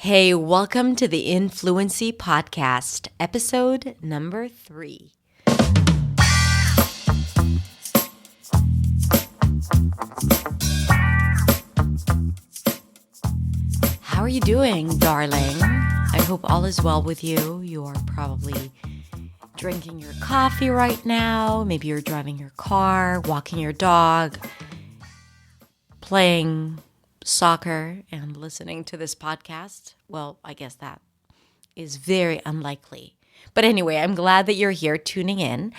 Hey, welcome to the Influency Podcast, episode number 3. How are you doing, darling? I hope all is well with you. You are probably drinking your coffee right now. Maybe you're driving your car, walking your dog, playing soccer and listening to this podcast. Well, I guess that is very unlikely. But anyway, I'm glad that you're here tuning in.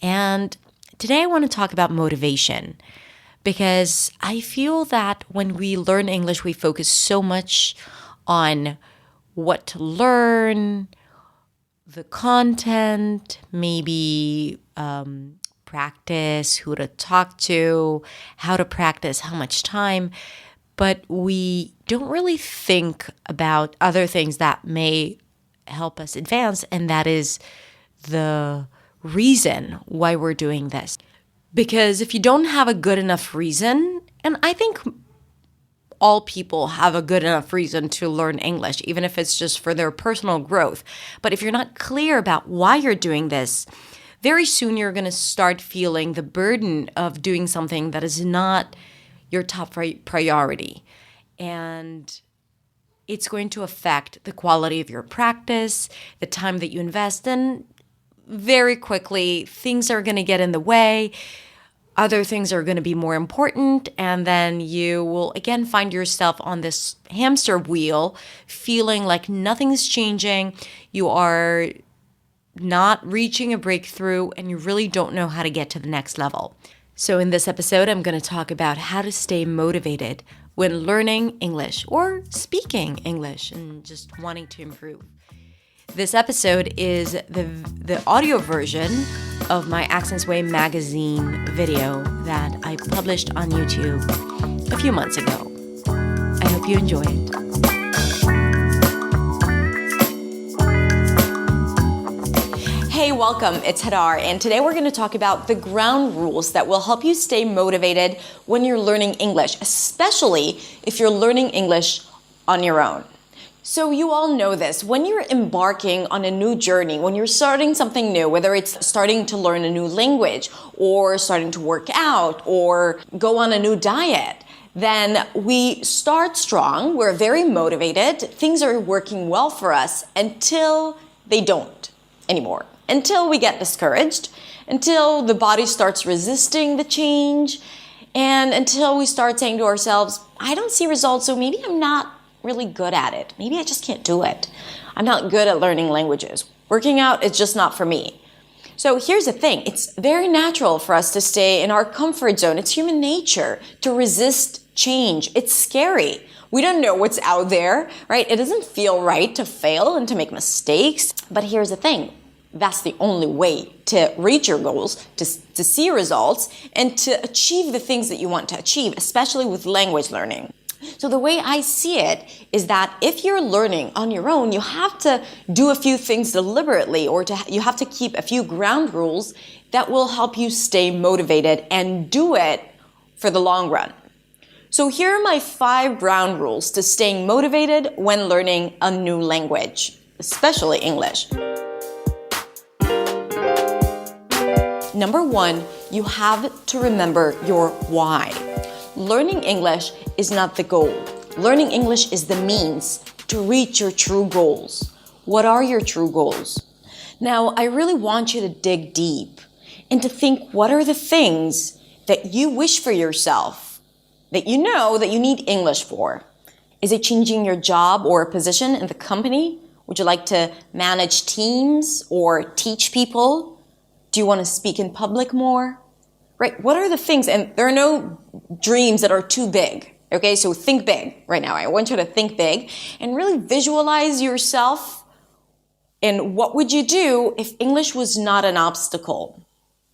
And today I want to talk about motivation because I feel that when we learn English, we focus so much on what to learn, the content, maybe practice, who to talk to, how to practice, how much time. But we don't really think about other things that may help us advance, and that is the reason why we're doing this. Because if you don't have a good enough reason, and I think all people have a good enough reason to learn English, even if it's just for their personal growth. But if you're not clear about why you're doing this, very soon you're going to start feeling the burden of doing something that is not your top priority. And it's going to affect the quality of your practice, the time that you invest in. Very quickly, things are going to get in the way. Other things are going to be more important. And then you will again find yourself on this hamster wheel, feeling like nothing's changing. You are not reaching a breakthrough, and you really don't know how to get to the next level. So in this episode, I'm going to talk about how to stay motivated when learning English or speaking English and just wanting to improve. This episode is the audio version of my Accents Way magazine video that I published on YouTube a few months ago. I hope you enjoy it. Hey, welcome. It's Hadar, and today we're going to talk about the ground rules that will help you stay motivated when you're learning English, especially if you're learning English on your own. So you all know this. When you're embarking on a new journey, when you're starting something new, whether it's starting to learn a new language or starting to work out or go on a new diet, then we start strong, we're very motivated, things are working well for us until they don't anymore. Until we get discouraged, until the body starts resisting the change, and until we start saying to ourselves, I don't see results, so maybe I'm not really good at it. Maybe I just can't do it. I'm not good at learning languages. Working out is just not for me. So here's the thing. It's very natural for us to stay in our comfort zone. It's human nature to resist change. It's scary. We don't know what's out there, right? It doesn't feel right to fail and to make mistakes. But here's the thing. That's the only way to reach your goals, to see results, and to achieve the things that you want to achieve, especially with language learning. So the way I see it is that if you're learning on your own, you have to do a few things deliberately, or you have to keep a few ground rules that will help you stay motivated and do it for the long run. So here are my 5 ground rules to staying motivated when learning a new language, especially English. Number 1, you have to remember your why. Learning English is not the goal. Learning English is the means to reach your true goals. What are your true goals? Now, I really want you to dig deep and to think, what are the things that you wish for yourself, that you know that you need English for? Is it changing your job or a position in the company? Would you like to manage teams or teach people? Do you want to speak in public more? Right? What are the things? And there are no dreams that are too big. Okay? So think big right now. I want you to think big and really visualize yourself. And what would you do if English was not an obstacle?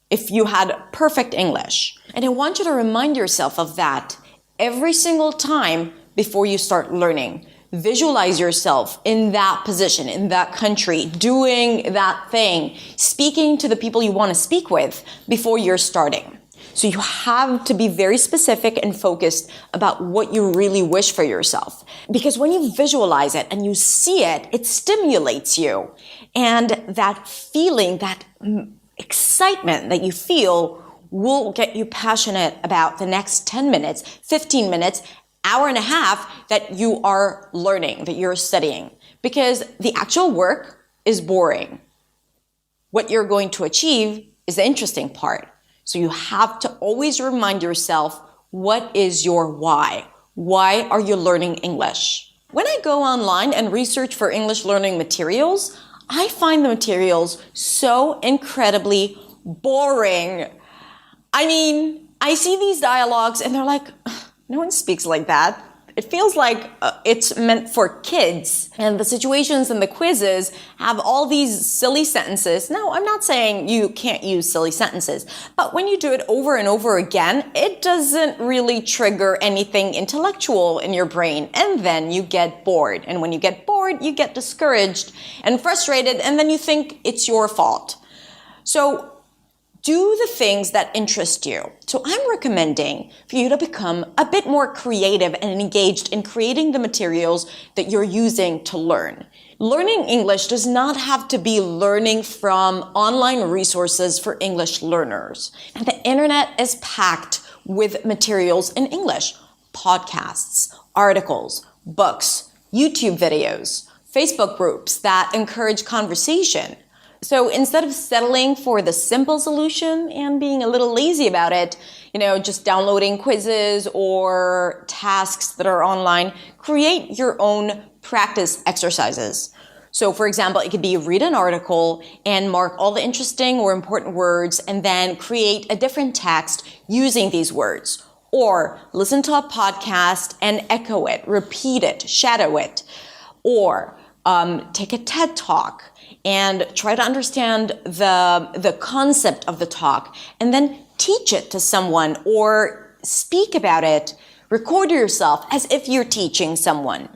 If you had perfect English? And I want you to remind yourself of that every single time before you start learning. Visualize yourself in that position, in that country, doing that thing, speaking to the people you want to speak with before you're starting. So you have to be very specific and focused about what you really wish for yourself. Because when you visualize it and you see it, it stimulates you. And that feeling, that excitement that you feel will get you passionate about the next 10 minutes, 15 minutes, hour and a half that you are learning, that you're studying. Because the actual work is boring. What you're going to achieve is the interesting part. So you have to always remind yourself, what is your why? Why are you learning English? When I go online and research for English learning materials, I find the materials so incredibly boring. I mean, I see these dialogues and they're like, no one speaks like that. It feels like it's meant for kids. And the situations and the quizzes have all these silly sentences. Now, I'm not saying you can't use silly sentences, but when you do it over and over again, it doesn't really trigger anything intellectual in your brain. And then you get bored. And when you get bored, you get discouraged and frustrated, and then you think it's your fault. So do the things that interest you. So I'm recommending for you to become a bit more creative and engaged in creating the materials that you're using to learn. Learning English does not have to be learning from online resources for English learners. And the internet is packed with materials in English. Podcasts, articles, books, YouTube videos, Facebook groups that encourage conversation. So instead of settling for the simple solution and being a little lazy about it, just downloading quizzes or tasks that are online, create your own practice exercises. So for example, it could be read an article and mark all the interesting or important words and then create a different text using these words. Or listen to a podcast and echo it, repeat it, shadow it. Or take a TED Talk and try to understand the concept of the talk and then teach it to someone or speak about it, record yourself as if you're teaching someone.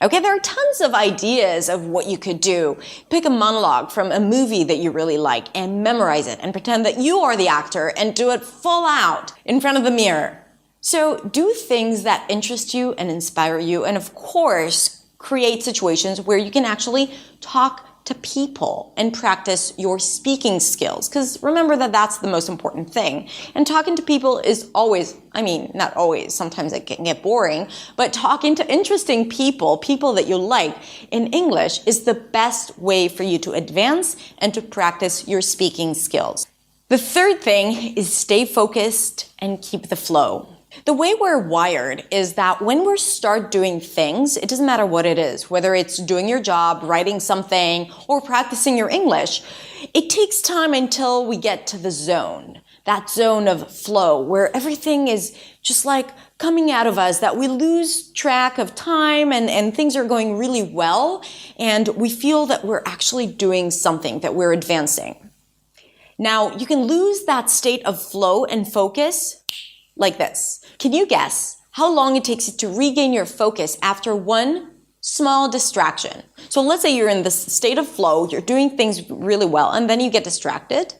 Okay, there are tons of ideas of what you could do. Pick a monologue from a movie that you really like and memorize it and pretend that you are the actor and do it full out in front of the mirror. So do things that interest you and inspire you, and of course, create situations where you can actually talk to people and practice your speaking skills. Because remember that that's the most important thing. And talking to people is always, not always, sometimes it can get boring, but talking to interesting people that you like in English is the best way for you to advance and to practice your speaking skills. The third thing is stay focused and keep the flow. The way we're wired is that when we start doing things, it doesn't matter what it is, whether it's doing your job, writing something, or practicing your English, it takes time until we get to the zone, that zone of flow where everything is just like coming out of us, that we lose track of time and things are going really well, and we feel that we're actually doing something, that we're advancing. Now, you can lose that state of flow and focus like this. Can you guess how long it takes you to regain your focus after one small distraction? So let's say you're in this state of flow, you're doing things really well, and then you get distracted.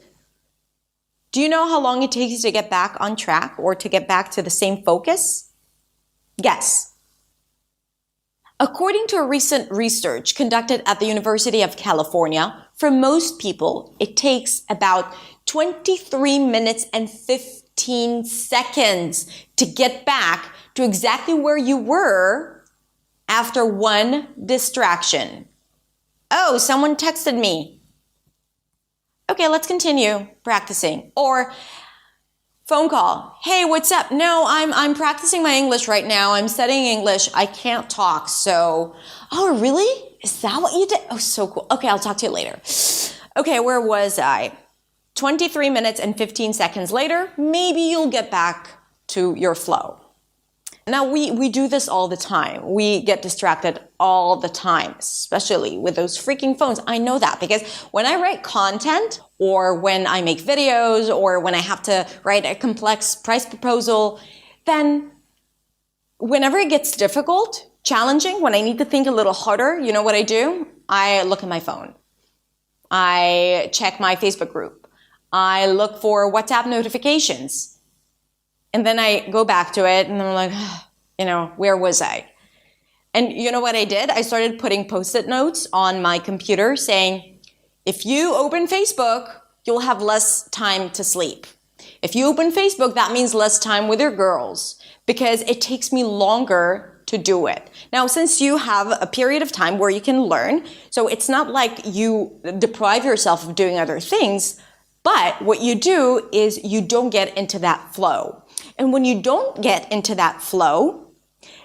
Do you know how long it takes you to get back on track or to get back to the same focus? Guess. According to a recent research conducted at the University of California, for most people, it takes about 23 minutes and 15 seconds to get back to exactly where you were after one distraction. Oh, someone texted me. Okay, let's continue practicing. Or phone call. Hey, what's up? No, I'm practicing my English right now. I'm studying English. I can't talk. So, oh, really? Is that what you did? Oh, so cool. Okay, I'll talk to you later. Okay, where was I? 23 minutes and 15 seconds later, maybe you'll get back to your flow. Now, we do this all the time. We get distracted all the time, especially with those freaking phones. I know that because when I write content or when I make videos or when I have to write a complex price proposal, then whenever it gets difficult, challenging, when I need to think a little harder, you know what I do? I look at my phone. I check my Facebook group. I look for WhatsApp notifications. And then I go back to it and I'm like, where was I? And you know what I did? I started putting Post-it notes on my computer saying, if you open Facebook, you'll have less time to sleep. If you open Facebook, that means less time with your girls because it takes me longer to do it. Now, since you have a period of time where you can learn, so it's not like you deprive yourself of doing other things, but what you do is you don't get into that flow. And when you don't get into that flow,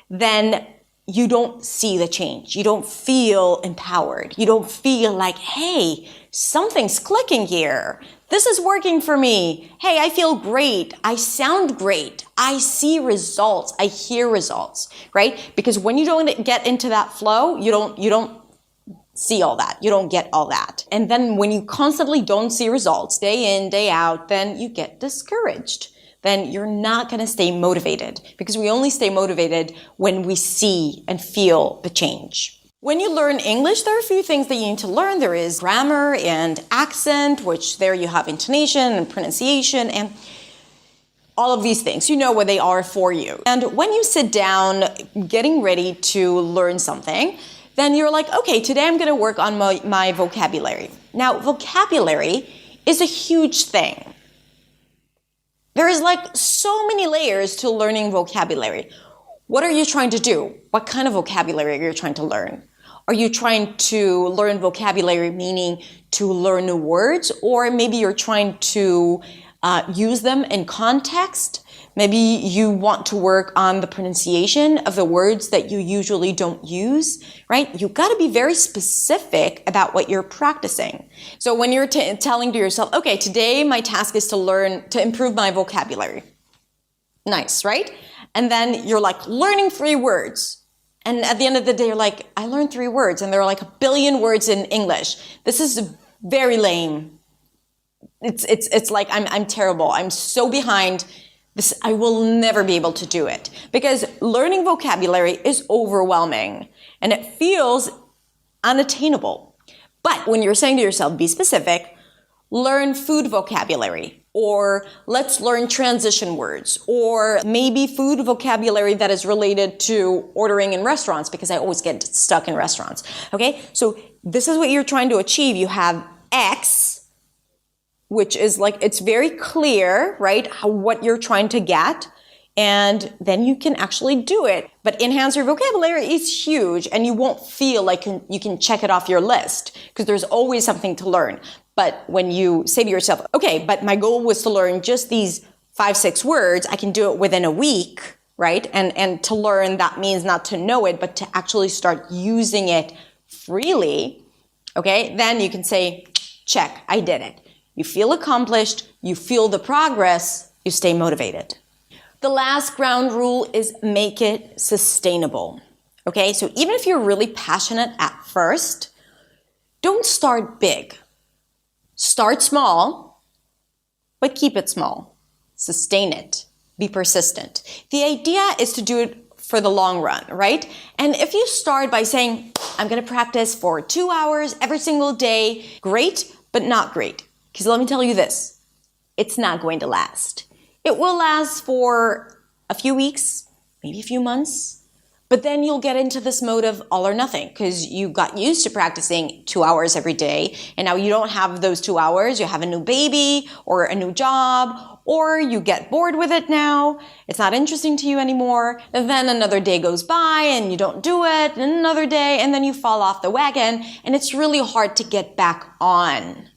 then you don't see the change. You don't feel empowered. You don't feel like, hey, something's clicking here. This is working for me. Hey, I feel great. I sound great. I see results. I hear results, right? Because when you don't get into that flow, you don't see all that. You don't get all that. And then when you constantly don't see results day in, day out, then you get discouraged. Then you're not going to stay motivated because we only stay motivated when we see and feel the change. When you learn English, there are a few things that you need to learn. There is grammar and accent, which there you have intonation and pronunciation and all of these things. You know what they are for you. And when you sit down getting ready to learn something, then you're like, okay, today I'm going to work on my vocabulary. Now, vocabulary is a huge thing. There is like so many layers to learning vocabulary. What are you trying to do? What kind of vocabulary are you trying to learn? Are you trying to learn vocabulary, meaning to learn new words? Or maybe you're trying to use them in context. Maybe you want to work on the pronunciation of the words that you usually don't use, right? You got to be very specific about what you're practicing. So when you're telling to yourself, okay, today my task is to improve my vocabulary. Nice, right? And then you're like learning 3 words. And at the end of the day, you're like, I learned 3 words and there are like 1 billion words in English. This is very lame. It's like, I'm terrible. I'm so behind. This, I will never be able to do it because learning vocabulary is overwhelming and it feels unattainable. But when you're saying to yourself, be specific, learn food vocabulary, or let's learn transition words, or maybe food vocabulary that is related to ordering in restaurants because I always get stuck in restaurants. Okay. So this is what you're trying to achieve. You have X, which is like, it's very clear, right, what you're trying to get, and then you can actually do it. But enhance your vocabulary is huge, and you won't feel like you can check it off your list, because there's always something to learn. But when you say to yourself, okay, but my goal was to learn just these 5-6 words, I can do it within a week, right? And to learn, that means not to know it, but to actually start using it freely, okay? Then you can say, check, I did it. You feel accomplished, you feel the progress, you stay motivated. The last ground rule is make it sustainable. Okay, so even if you're really passionate at first, don't start big. Start small, but keep it small. Sustain it. Be persistent. The idea is to do it for the long run, right? And if you start by saying, I'm going to practice for 2 hours every single day, great, but not great. Because let me tell you this, it's not going to last. It will last for a few weeks, maybe a few months, but then you'll get into this mode of all or nothing because you got used to practicing 2 hours every day, and now you don't have those 2 hours. You have a new baby or a new job, or you get bored with it now. It's not interesting to you anymore. And then another day goes by and you don't do it, and another day, and then you fall off the wagon, and it's really hard to get back on.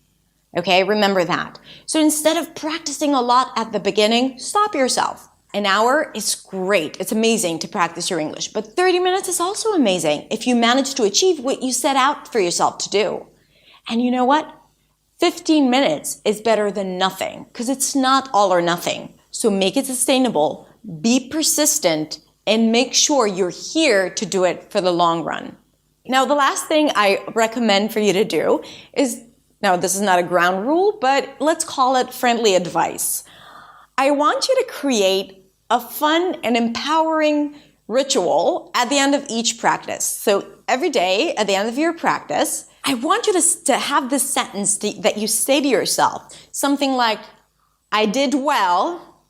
Okay, remember that. So instead of practicing a lot at the beginning, stop yourself. An hour is great. It's amazing to practice your English, but 30 minutes is also amazing if you manage to achieve what you set out for yourself to do. And you know what? 15 minutes is better than nothing because it's not all or nothing. So make it sustainable, be persistent, and make sure you're here to do it for the long run. Now, the last thing I recommend for you to do is, now, this is not a ground rule, but let's call it friendly advice. I want you to create a fun and empowering ritual at the end of each practice. So every day at the end of your practice, I want you to have this sentence that you say to yourself, something like, I did well,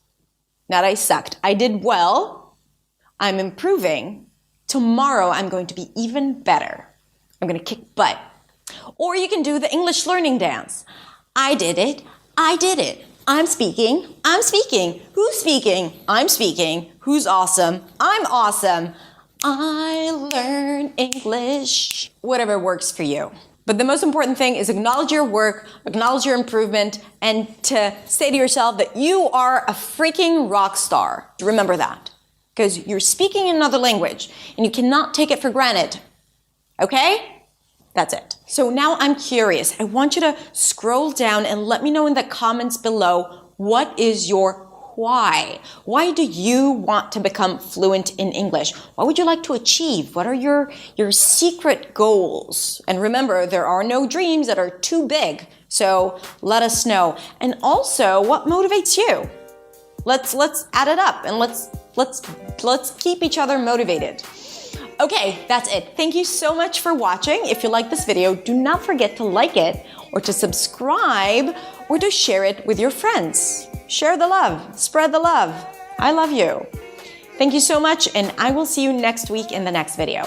not I sucked. I did well. I'm improving. Tomorrow I'm going to be even better. I'm going to kick butt. Or you can do the English learning dance. I did it. I did it. I'm speaking. I'm speaking. Who's speaking? I'm speaking. Who's awesome? I'm awesome. I learn English. Whatever works for you. But the most important thing is acknowledge your work, acknowledge your improvement, and to say to yourself that you are a freaking rock star. Remember that. Because you're speaking in another language, and you cannot take it for granted. Okay? That's it. So now I'm curious. I want you to scroll down and let me know in the comments below, what is your why? Why do you want to become fluent in English? What would you like to achieve? What are your secret goals? And remember, there are no dreams that are too big. So let us know. And also, what motivates you? Let's add it up and let's keep each other motivated. Okay, that's it. Thank you so much for watching. If you like this video, do not forget to like it or to subscribe or to share it with your friends. Share the love, spread the love. I love you. Thank you so much, and I will see you next week in the next video.